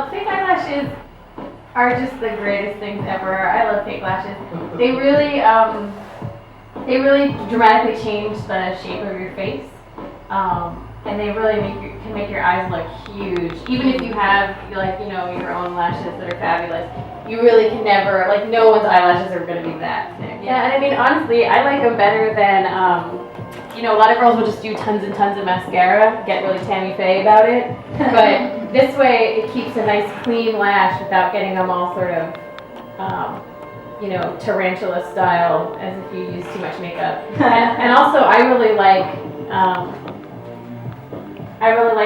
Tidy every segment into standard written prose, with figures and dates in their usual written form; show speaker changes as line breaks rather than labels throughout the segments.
Fake eyelashes are just the greatest things ever. I love fake lashes. They really dramatically change the shape of your face. And they really can make your eyes look huge. Even if you have your own lashes that are fabulous, you really can never, no one's eyelashes are going to be that thick. Yeah, and I mean, honestly, I like them better than, a lot of girls will just do tons and tons of mascara, get really Tammy Faye about it. But this way, it keeps a nice clean lash without getting them all sort of, tarantula style, as if you use too much makeup. And also, I really like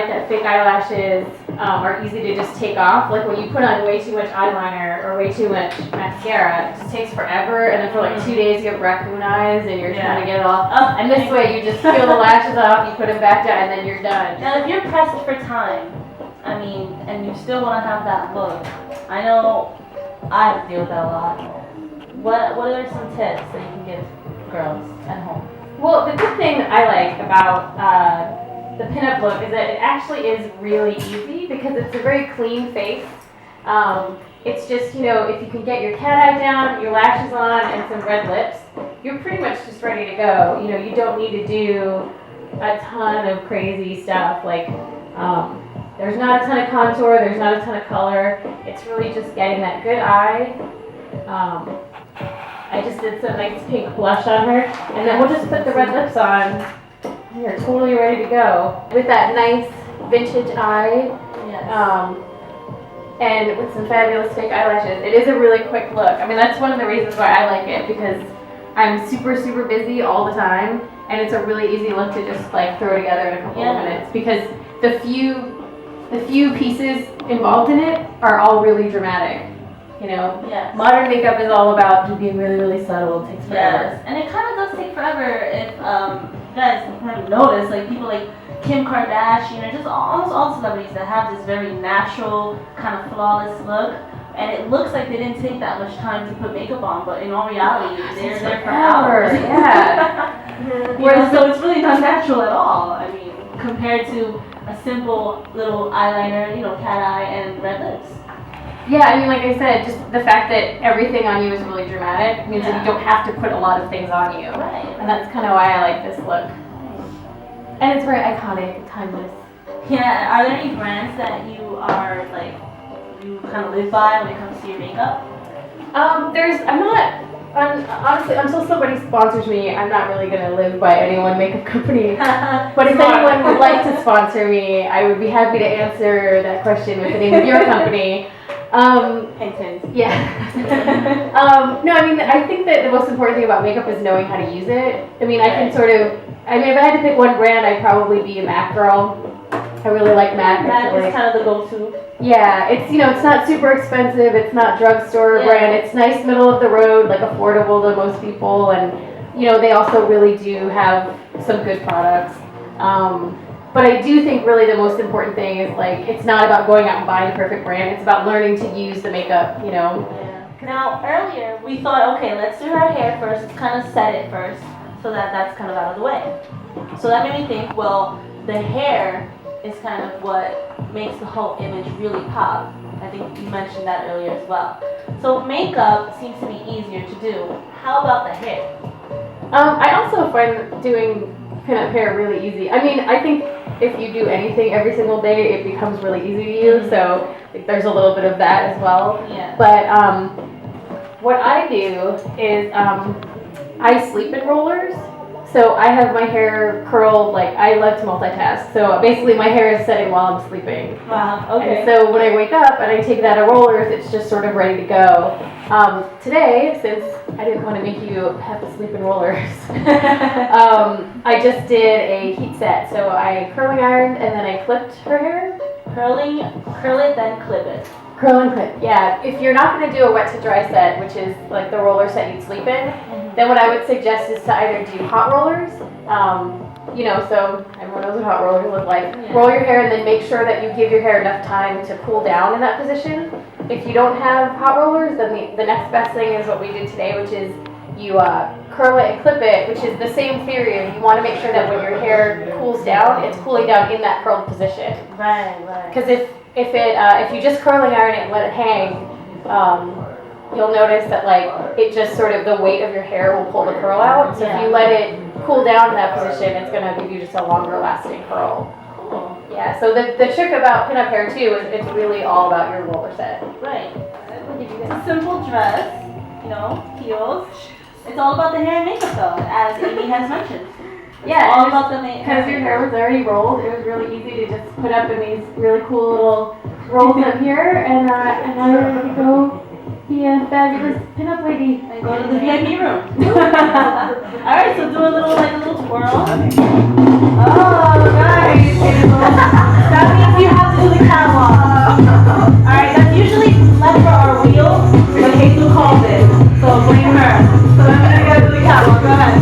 that fake eyelashes are easy to just take off. Like when you put on way too much eyeliner or way too much mascara, it just takes forever. And then for 2 days you have raccoon eyes and you're trying to get it all up. And this way you just peel the lashes off, you put them back down, and then you're done.
Now if you're pressed for time, and you still want to have that look, I know I have to deal with that a lot. What are some tips that you can give girls at home?
Well, the good thing I like about the pinup look is that it actually is really easy because it's a very clean face. It's just, if you can get your cat eye down, your lashes on, and some red lips, you're pretty much just ready to go. You don't need to do a ton of crazy stuff. There's not a ton of contour, there's not a ton of color. It's really just getting that good eye. I just did some nice pink blush on her, and then we'll just put the red lips on. You're totally ready to go with that nice vintage eye.
Yes.
And with some fabulous fake eyelashes. It is a really quick look. I mean, that's one of the reasons why I like it, because I'm super, super busy all the time, and it's a really easy look to just throw together in a couple of minutes, because the few pieces involved in it are all really dramatic.
Yes.
Modern makeup is all about just being really, really subtle. It takes forever.
Yes, and it kind of does take forever if you guys have noticed, people like Kim Kardashian, or just almost all celebrities that have this very natural, kind of flawless look, and it looks like they didn't take that much time to put makeup on, but in all reality, they're there for hours.
Yeah.
So it's really not natural at all. I mean, compared to a simple little eyeliner, cat eye and red lips.
Yeah, I mean, like I said, just the fact that everything on you is really dramatic means that you don't have to put a lot of things on you.
Right.
And that's kind of why I like this look. And it's very iconic, timeless.
Yeah, are there any brands that you are, you kind of live by when it comes to your makeup?
Honestly, until somebody sponsors me, I'm not really going to live by any one makeup company. But if anyone would like to sponsor me, I would be happy to answer that question with the name of your company.
Hint, hint.
Yeah. No, I mean, I think that the most important thing about makeup is knowing how to use it. I mean, if I had to pick one brand, I'd probably be a MAC girl. I really like MAC.
MAC is kind of the go-to.
Yeah, it's it's not super expensive. It's not drugstore brand. It's nice, middle of the road, affordable to most people, and they also really do have some good products. But I do think really the most important thing is it's not about going out and buying a perfect brand. It's about learning to use the makeup.
Yeah. Now earlier we thought, okay, let's do her hair first. Let's kind of set it first, so that's kind of out of the way. So that made me think, well, the hair is kind of what makes the whole image really pop. I think you mentioned that earlier as well. So makeup seems to be easier to do. How about the hair?
I also find doing pinup hair really easy. I mean, I think if you do anything every single day, it becomes really easy to you. So there's a little bit of that as well.
Yeah.
But what I do is I sleep in rollers. So I have my hair curled, I love to multitask. So basically my hair is setting while I'm sleeping.
Wow, okay.
And so when I wake up and I take it out of rollers, it's just sort of ready to go. Today, since I didn't want to make you have to sleep in rollers, I just did a heat set. So I curling ironed and then I clipped her hair.
Curl it, then clip it.
Curl and clip, yeah. If you're not going to do a wet to dry set, which is the roller set you'd sleep in, then what I would suggest is to either do hot rollers, so everyone knows what hot rollers look like. Yeah. Roll your hair and then make sure that you give your hair enough time to cool down in that position. If you don't have hot rollers, then the next best thing is what we did today, which is you curl it and clip it, which is the same theory. You want to make sure that when your hair cools down, it's cooling down in that curled position.
Right.
Because if you just curling iron it and let it hang, you'll notice that like it just sort of the weight of your hair will pull the curl out. So if you let it cool down in that position, it's gonna give you just a longer lasting curl.
Cool.
Yeah. So the trick about pinup hair too is it's really all about your roller set.
Right. It's a simple dress, you know, heels. It's all about the hair and makeup though, as Amy has mentioned.
Yeah,
all about the makeup.
Because your hair was already rolled, it was really easy to just put up in these really cool little rolls up here, and now you're ready to go be a fabulous pinup lady.
And go to the VIP room. Alright, so do a little twirl. Oh, nice. That means you have to do the catwalk. Alright, that's usually left for our wheel, but Jesus calls it. So blame her. So I'm gonna go do the catwalk. Go ahead.